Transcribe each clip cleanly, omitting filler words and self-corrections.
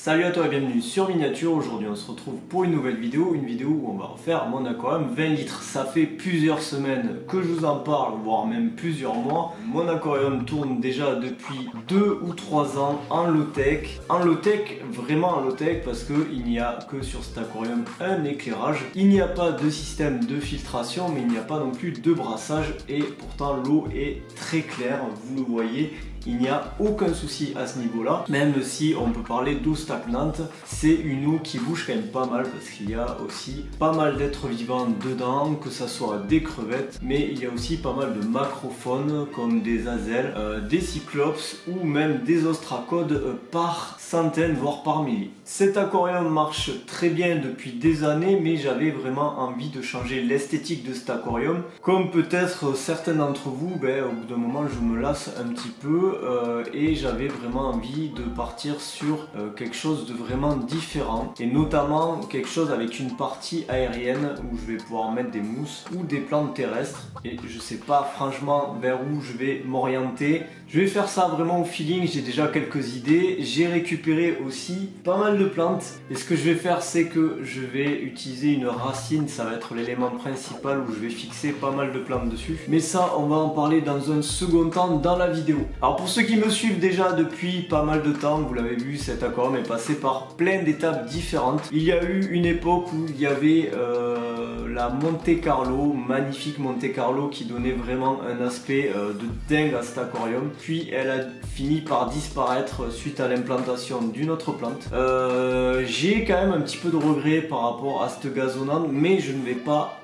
Salut à toi et bienvenue sur Miniature. Aujourd'hui on se retrouve pour une nouvelle vidéo, où on va refaire mon aquarium 20 litres. Ça fait plusieurs semaines que je vous en parle, voire même plusieurs mois. Mon aquarium tourne déjà depuis 2 ou 3 ans en low-tech. En low-tech, vraiment en low-tech, parce qu'il n'y a que sur cet aquarium un éclairage. Il n'y a pas de système de filtration, mais il n'y a pas non plus de brassage et pourtant l'eau est très claire, vous le voyez. Il n'y a aucun souci à ce niveau-là, même si on peut parler d'eau stagnante, c'est une eau qui bouge quand même pas mal parce qu'il y a aussi pas mal d'êtres vivants dedans, que ce soit des crevettes, mais il y a aussi pas mal de macrophones comme des azelles, des cyclopes ou même des ostracodes par centaines voire par milliers. Cet aquarium marche très bien depuis des années, mais j'avais vraiment envie de changer l'esthétique de cet aquarium. Comme peut-être certains d'entre vous, au bout d'un moment je me lasse un petit peu. Et j'avais vraiment envie de partir sur quelque chose de vraiment différent et notamment quelque chose avec une partie aérienne où je vais pouvoir mettre des mousses ou des plantes terrestres et je sais pas franchement vers où je vais m'orienter. Je vais faire ça vraiment au feeling, j'ai déjà quelques idées, j'ai récupéré aussi pas mal de plantes et ce que je vais faire c'est que je vais utiliser une racine, ça va être l'élément principal où je vais fixer pas mal de plantes dessus, mais ça on va en parler dans un second temps dans la vidéo. Alors pour ceux qui me suivent déjà depuis pas mal de temps, vous l'avez vu, cet aquarium est passé par plein d'étapes différentes. Il y a eu une époque où il y avait la Monte Carlo, magnifique Monte Carlo qui donnait vraiment un aspect de dingue à cet aquarium. Puis elle a fini par disparaître suite à l'implantation d'une autre plante. J'ai quand même un petit peu de regret par rapport à cette gazonnante, mais je ne vais pas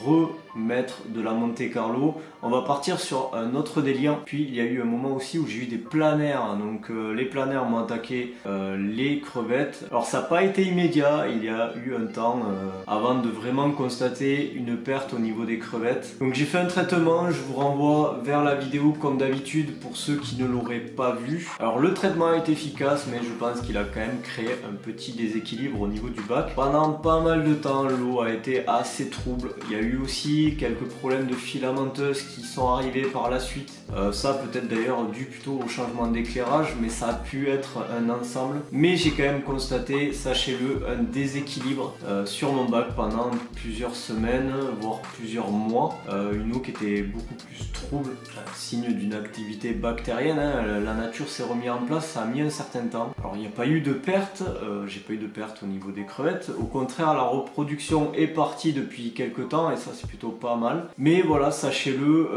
remettre de la Monte Carlo. On va partir sur un autre délire. Puis il y a eu un moment aussi où j'ai eu des planaires, donc les planaires m'ont attaqué les crevettes. Alors ça n'a pas été immédiat, il y a eu un temps avant de vraiment constater une perte au niveau des crevettes. Donc j'ai fait un traitement, je vous renvoie vers la vidéo comme d'habitude pour ceux qui ne l'auraient pas vu. Alors le traitement a été efficace, mais je pense qu'il a quand même créé un petit déséquilibre au niveau du bac. Pendant pas mal de temps, l'eau a été assez trouble. Il y a eu aussi quelques problèmes de filamenteuse qui sont arrivés par la suite. Ça peut-être d'ailleurs dû plutôt au changement d'éclairage, mais ça a pu être un ensemble. Mais j'ai quand même constaté, sachez-le, un déséquilibre sur mon bac pendant plusieurs semaines, voire plusieurs mois. Une eau qui était beaucoup plus trouble, signe d'une activité bactérienne. La nature s'est remise en place, ça a mis un certain temps. Alors il n'y a pas eu de perte, j'ai pas eu de perte au niveau des crevettes. Au contraire, la reproduction est partie depuis quelques temps et ça c'est plutôt pas mal. Mais voilà, sachez-le,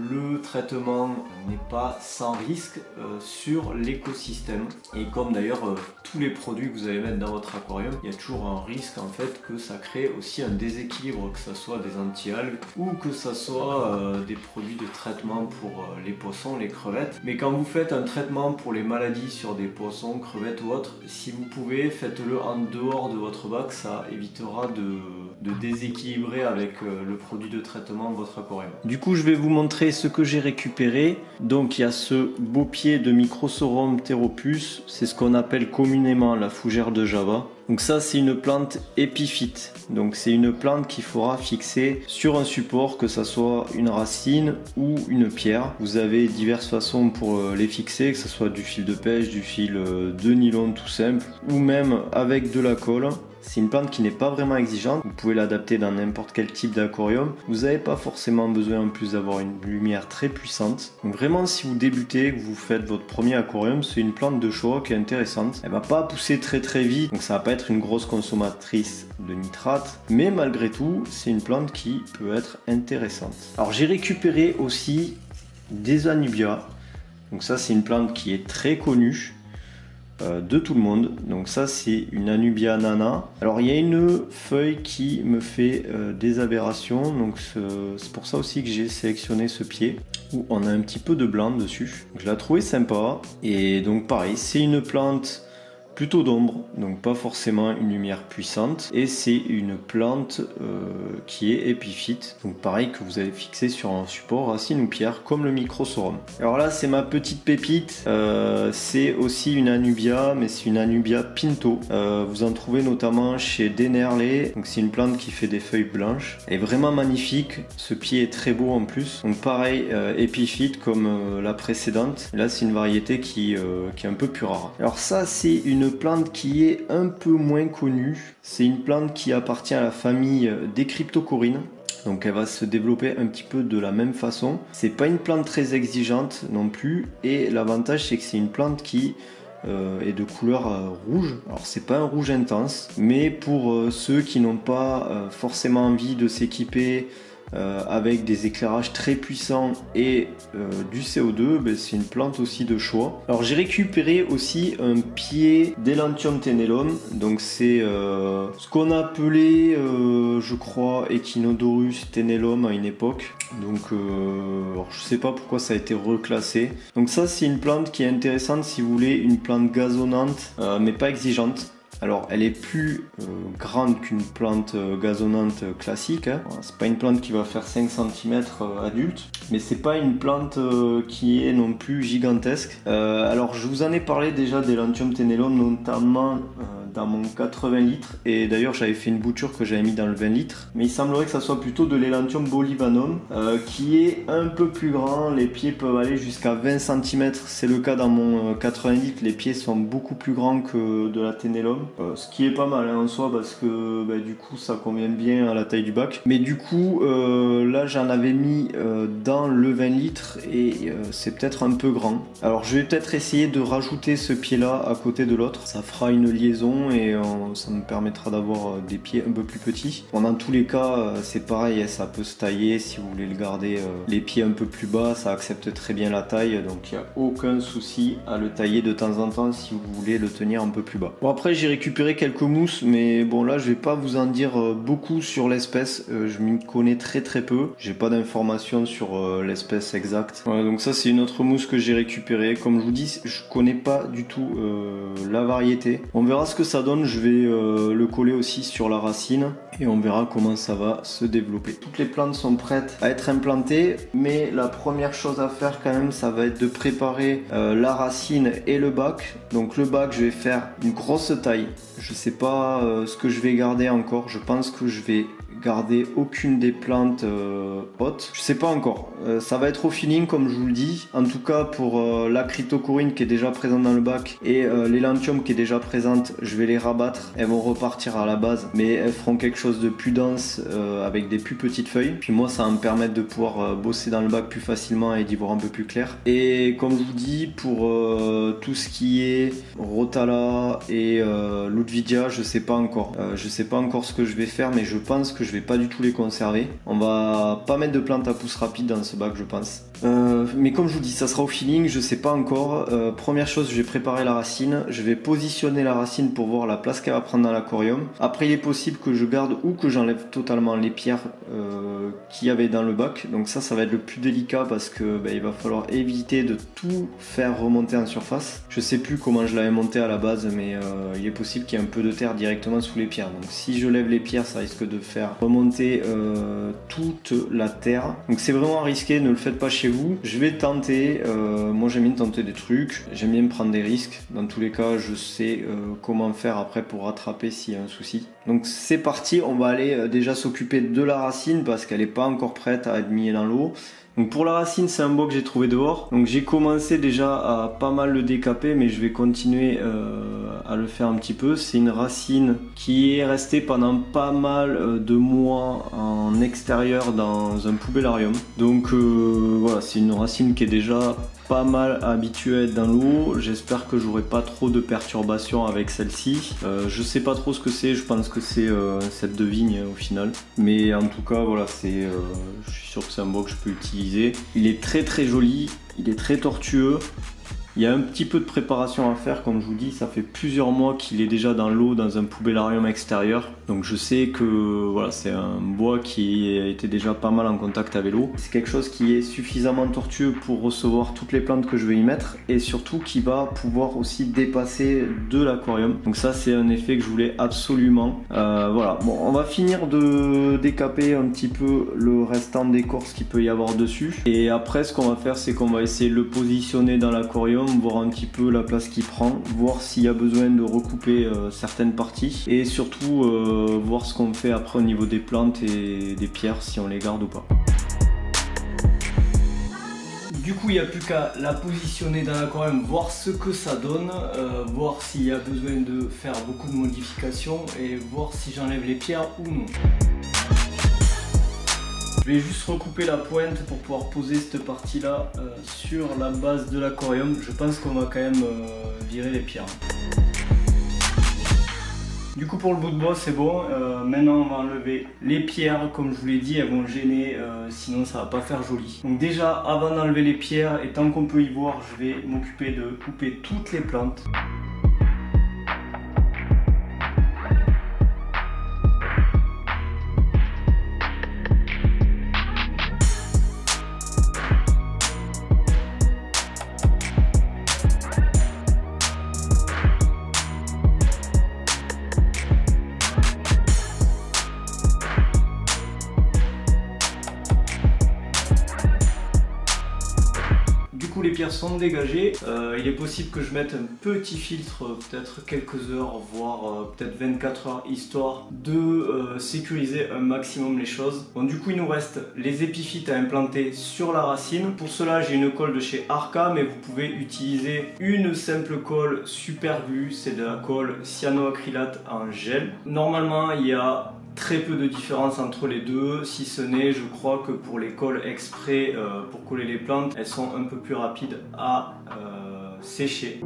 le traitement n'est pas sans risque sur l'écosystème. Et comme d'ailleurs tous les produits que vous allez mettre dans votre aquarium, il y a toujours un risque en fait que ça crée aussi un déséquilibre, que ce soit des anti-algues ou que ce soit des produits de traitement pour les poissons, les crevettes. Mais quand vous faites un traitement pour les maladies sur des poissons, crevettes ou autres, si vous pouvez, faites-le en dehors de votre bac, ça évitera de déséquilibrer avec le produit de traitement de votre aquarium. Du coup je vais vous montrer ce que j'ai récupéré. Donc il y a ce beau pied de Microsorum pteropus, c'est ce qu'on appelle communément la fougère de Java. Donc ça c'est une plante épiphyte, donc c'est une plante qu'il faudra fixer sur un support, que ça soit une racine ou une pierre. Vous avez diverses façons pour les fixer, que ce soit du fil de pêche, du fil de nylon tout simple, ou même avec de la colle. C'est une plante qui n'est pas vraiment exigeante, vous pouvez l'adapter dans n'importe quel type d'aquarium. Vous n'avez pas forcément besoin en plus d'avoir une lumière très puissante. Donc vraiment si vous débutez, que vous faites votre premier aquarium, c'est une plante de choix qui est intéressante. Elle va pas pousser très vite, donc ça va pas être une grosse consommatrice de nitrate, mais malgré tout c'est une plante qui peut être intéressante. Alors j'ai récupéré aussi des anubias, donc ça c'est une plante qui est très connue de tout le monde. Donc ça c'est une Anubia nana. Alors il y a une feuille qui me fait des aberrations, donc c'est pour ça aussi que j'ai sélectionné ce pied où on a un petit peu de blanc dessus. Donc, je la trouvais sympa et donc pareil, c'est une plante plutôt d'ombre, donc pas forcément une lumière puissante, et c'est une plante qui est épiphyte, donc pareil que vous allez fixer sur un support racine ou pierre comme le Microsorum. Alors là c'est ma petite pépite, c'est aussi une Anubia, mais c'est une Anubia Pinto. Vous en trouvez notamment chez Denerlé, donc c'est une plante qui fait des feuilles blanches, elle est vraiment magnifique, ce pied est très beau en plus, donc pareil épiphyte comme la précédente. Là c'est une variété qui est un peu plus rare. Alors ça c'est une une plante qui est un peu moins connue. C'est une plante qui appartient à la famille des cryptocorynes. Donc elle va se développer un petit peu de la même façon. C'est pas une plante très exigeante non plus. Et l'avantage c'est que c'est une plante qui est de couleur rouge. Alors c'est pas un rouge intense, mais pour ceux qui n'ont pas forcément envie de s'équiper avec des éclairages très puissants et du CO2, ben, c'est une plante aussi de choix. Alors j'ai récupéré aussi un pied d'Elantium tenellum, donc c'est ce qu'on appelait je crois Echinodorus tenellum à une époque. Donc alors, je sais pas pourquoi ça a été reclassé. Donc ça c'est une plante qui est intéressante si vous voulez une plante gazonnante mais pas exigeante. Alors elle est plus grande qu'une plante gazonnante classique, hein. C'est pas une plante qui va faire 5 cm adulte, mais c'est pas une plante qui est non plus gigantesque. Alors je vous en ai parlé déjà d'Elantium tenellum, notamment dans mon 80 litres, et d'ailleurs j'avais fait une bouture que j'avais mis dans le 20 litres, mais il semblerait que ça soit plutôt de l'Elantium bolivanum qui est un peu plus grand. Les pieds peuvent aller jusqu'à 20 cm, c'est le cas dans mon 80 litres, les pieds sont beaucoup plus grands que de la tenellum. Ce qui est pas mal hein, en soi, parce que bah, du coup ça convient bien à la taille du bac. Mais du coup là j'en avais mis dans le 20 litres et c'est peut-être un peu grand. Alors je vais peut-être essayer de rajouter ce pied là à côté de l'autre. Ça fera une liaison et ça me permettra d'avoir des pieds un peu plus petits. Bon, dans tous les cas c'est pareil, ça peut se tailler si vous voulez le garder les pieds un peu plus bas, ça accepte très bien la taille, donc il n'y a aucun souci à le tailler de temps en temps si vous voulez le tenir un peu plus bas. Bon, après j'ai récupéré quelques mousses, mais bon là je vais pas vous en dire beaucoup sur l'espèce, je m'y connais très peu, j'ai pas d'informations sur l'espèce exacte. Voilà, donc ça c'est une autre mousse que j'ai récupérée. Comme je vous dis, je connais pas du tout la variété. On verra ce que ça donne, je vais le coller aussi sur la racine et on verra comment ça va se développer. Toutes les plantes sont prêtes à être implantées, mais la première chose à faire quand même, ça va être de préparer la racine et le bac. Donc le bac, je vais faire une grosse taille. Je sais pas ce que je vais garder encore. Je pense que je vais garder aucune des plantes hautes. Je sais pas encore. Ça va être au feeling comme je vous le dis. En tout cas pour la cryptocoryne qui est déjà présente dans le bac et l'Elantium qui est déjà présente, je vais les rabattre. Elles vont repartir à la base, mais elles feront quelque chose de plus dense avec des plus petites feuilles. Puis moi ça va me permettre de pouvoir bosser dans le bac plus facilement et d'y voir un peu plus clair. Et comme je vous dis, pour tout ce qui est Rotala et Ludwigia, je sais pas encore. Je sais pas encore ce que je vais faire, mais je pense que je vais pas du tout les conserver. On va pas mettre de plantes à pousse rapide dans ce bac, je pense. Mais comme je vous dis, ça sera au feeling, je sais pas encore. Première chose, je vais préparer la racine. Je vais positionner la racine pour voir la place qu'elle va prendre dans l'aquarium. Après, il est possible que je garde ou que j'enlève totalement les pierres qu'il y avait dans le bac. Donc ça va être le plus délicat parce que il va falloir éviter de tout faire remonter en surface. Je sais plus comment je l'avais monté à la base, mais il est possible qu'il y ait un peu de terre directement sous les pierres. Donc si je lève les pierres, ça risque de faire remonter toute la terre. Donc c'est vraiment risqué, ne le faites pas chez vous. Je vais tenter, moi j'aime bien tenter des trucs, j'aime bien prendre des risques. Dans tous les cas, je sais comment faire après pour rattraper s'il y a un souci. Donc c'est parti, on va aller déjà s'occuper de la racine parce qu'elle n'est pas encore prête à être mise dans l'eau. Donc pour la racine, c'est un bois que j'ai trouvé dehors. Donc j'ai commencé déjà à pas mal le décaper, mais je vais continuer à le faire un petit peu. C'est une racine qui est restée pendant pas mal de mois en extérieur dans un poubellarium. Donc voilà, c'est une racine qui est déjà pas mal habituée à être dans l'eau. J'espère que j'aurai pas trop de perturbations avec celle-ci. Je sais pas trop ce que c'est, je pense que c'est cette de vigne au final. Mais en tout cas voilà, c'est je suis sûr que c'est un bois que je peux utiliser. Il est très joli, il est très tortueux. Il y a un petit peu de préparation à faire, comme je vous dis, ça fait plusieurs mois qu'il est déjà dans l'eau, dans un poubellarium extérieur. Donc je sais que voilà, c'est un bois qui a été déjà pas mal en contact avec l'eau. C'est quelque chose qui est suffisamment tortueux pour recevoir toutes les plantes que je vais y mettre et surtout qui va pouvoir aussi dépasser de l'aquarium. Donc ça c'est un effet que je voulais absolument. Voilà, bon, on va finir de décaper un petit peu le restant d'écorce qu'il peut y avoir dessus. Et après ce qu'on va faire, c'est qu'on va essayer de le positionner dans l'aquarium, voir un petit peu la place qu'il prend, voir s'il y a besoin de recouper certaines parties et surtout voir ce qu'on fait après au niveau des plantes et des pierres, si on les garde ou pas. Du coup il n'y a plus qu'à la positionner dans l'aquarium, voir ce que ça donne, voir s'il y a besoin de faire beaucoup de modifications et voir si j'enlève les pierres ou non. Je vais juste recouper la pointe pour pouvoir poser cette partie là sur la base de l'aquarium. Je pense qu'on va quand même virer les pierres. Du coup pour le bout de bois c'est bon, maintenant on va enlever les pierres, comme je vous l'ai dit elles vont gêner, sinon ça va pas faire joli. Donc déjà avant d'enlever les pierres et tant qu'on peut y voir, je vais m'occuper de couper toutes les plantes. Les pierres sont dégagées, il est possible que je mette un petit filtre, peut-être quelques heures, voire peut-être 24 heures, histoire de sécuriser un maximum les choses. Bon, du coup il nous reste les épiphytes à implanter sur la racine. Pour cela j'ai une colle de chez Arca, mais vous pouvez utiliser une simple colle super glue, c'est de la colle cyanoacrylate en gel. Normalement il y a très peu de différence entre les deux, si ce n'est, je crois que pour les colles exprès pour coller les plantes, elles sont un peu plus rapides à sécher.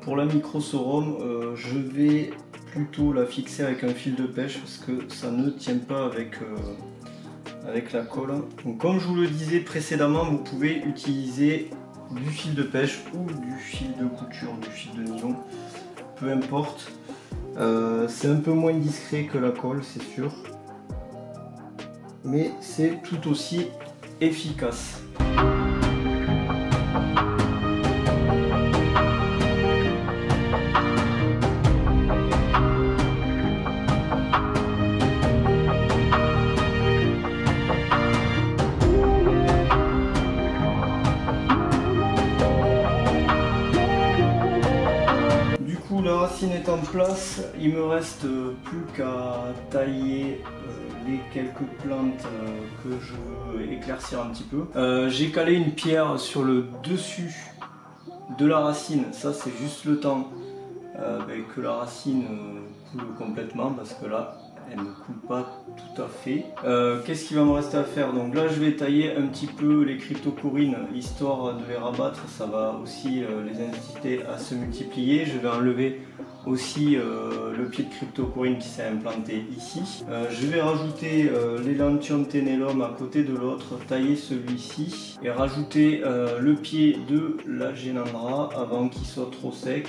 Pour la microsorum, je vais plutôt la fixer avec un fil de pêche parce que ça ne tient pas avec la colle. Donc, comme je vous le disais précédemment, vous pouvez utiliser du fil de pêche ou du fil de couture, du fil de nylon, peu importe. C'est un peu moins discret que la colle, c'est sûr, mais c'est tout aussi efficace. La racine est en place, il me reste plus qu'à tailler les quelques plantes que je veux éclaircir un petit peu. J'ai calé une pierre sur le dessus de la racine, ça c'est juste le temps que la racine coule complètement parce que là elle ne coule pas tout à fait. Qu'est-ce qu'il va me rester à faire? Donc là je vais tailler un petit peu les cryptocorynes histoire de les rabattre, ça va aussi les inciter à se multiplier. Je vais enlever aussi le pied de cryptocoryne qui s'est implanté ici. Je vais rajouter l'élantium ténélum à côté de l'autre, tailler celui-ci et rajouter le pied de la gélandra avant qu'il soit trop sec.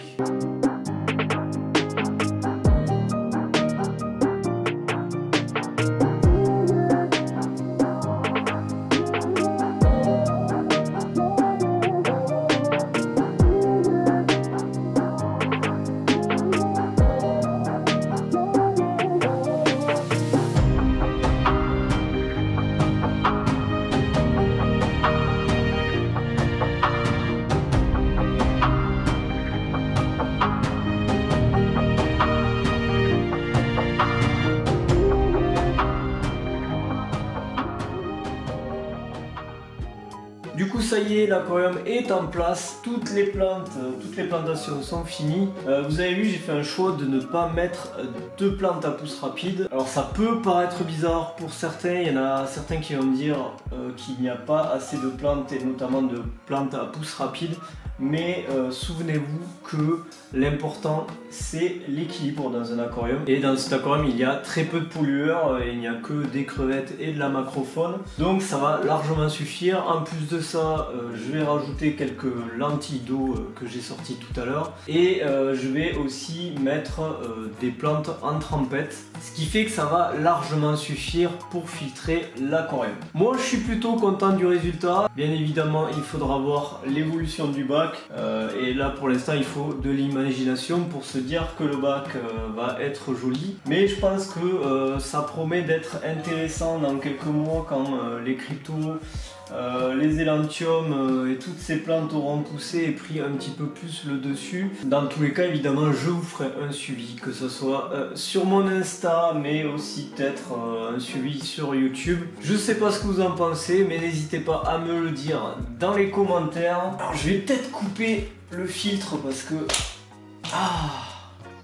Du coup ça y est, l'aquarium est en place, toutes les plantations sont finies. Vous avez vu, j'ai fait un choix de ne pas mettre de plantes à pousse rapide. Alors ça peut paraître bizarre pour certains, il y en a certains qui vont me dire qu'il n'y a pas assez de plantes et notamment de plantes à pousse rapide. Mais souvenez-vous que l'important c'est l'équilibre dans un aquarium. Et dans cet aquarium il y a très peu de pollueurs, et il n'y a que des crevettes et de la macrofaune. Donc ça va largement suffire. En plus de ça, je vais rajouter quelques lentilles d'eau que j'ai sorties tout à l'heure. Et je vais aussi mettre des plantes en trempette. Ce qui fait que ça va largement suffire pour filtrer l'aquarium. Moi je suis plutôt content du résultat. Bien évidemment il faudra voir l'évolution du bac. bac. Et là pour l'instant il faut de l'imagination pour se dire que le bac va être joli. Mais je pense que ça promet d'être intéressant dans quelques mois quand les cryptos, les élantiums et toutes ces plantes auront poussé et pris un petit peu plus le dessus. Dans tous les cas évidemment je vous ferai un suivi, que ce soit sur mon Insta mais aussi peut-être un suivi sur YouTube. Je sais pas ce que vous en pensez mais n'hésitez pas à me le dire dans les commentaires. Alors je vais peut-être couper le filtre parce que...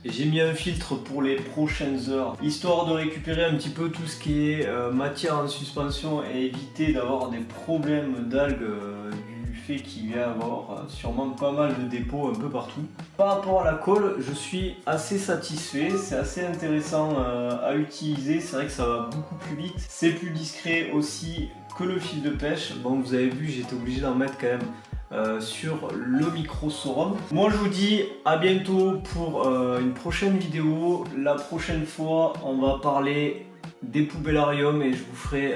J'ai mis un filtre pour les prochaines heures, histoire de récupérer un petit peu tout ce qui est matière en suspension et éviter d'avoir des problèmes d'algues du fait qu'il va y avoir sûrement pas mal de dépôts un peu partout. Par rapport à la colle, je suis assez satisfait, c'est assez intéressant à utiliser, c'est vrai que ça va beaucoup plus vite, c'est plus discret aussi que le fil de pêche. Bon, vous avez vu, j'étais obligé d'en mettre quand même sur le micro Sorum. Moi je vous dis à bientôt pour une prochaine vidéo. La prochaine fois on va parler des poubellariums et je vous ferai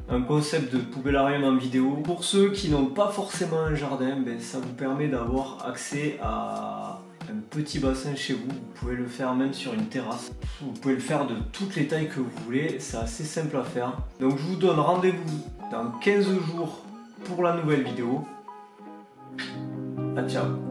un concept de poubellarium en vidéo. Pour ceux qui n'ont pas forcément un jardin, ben, ça vous permet d'avoir accès à un petit bassin chez vous. Vous pouvez le faire même sur une terrasse. Vous pouvez le faire de toutes les tailles que vous voulez, c'est assez simple à faire. Donc je vous donne rendez-vous dans 15 jours pour la nouvelle vidéo. Ciao.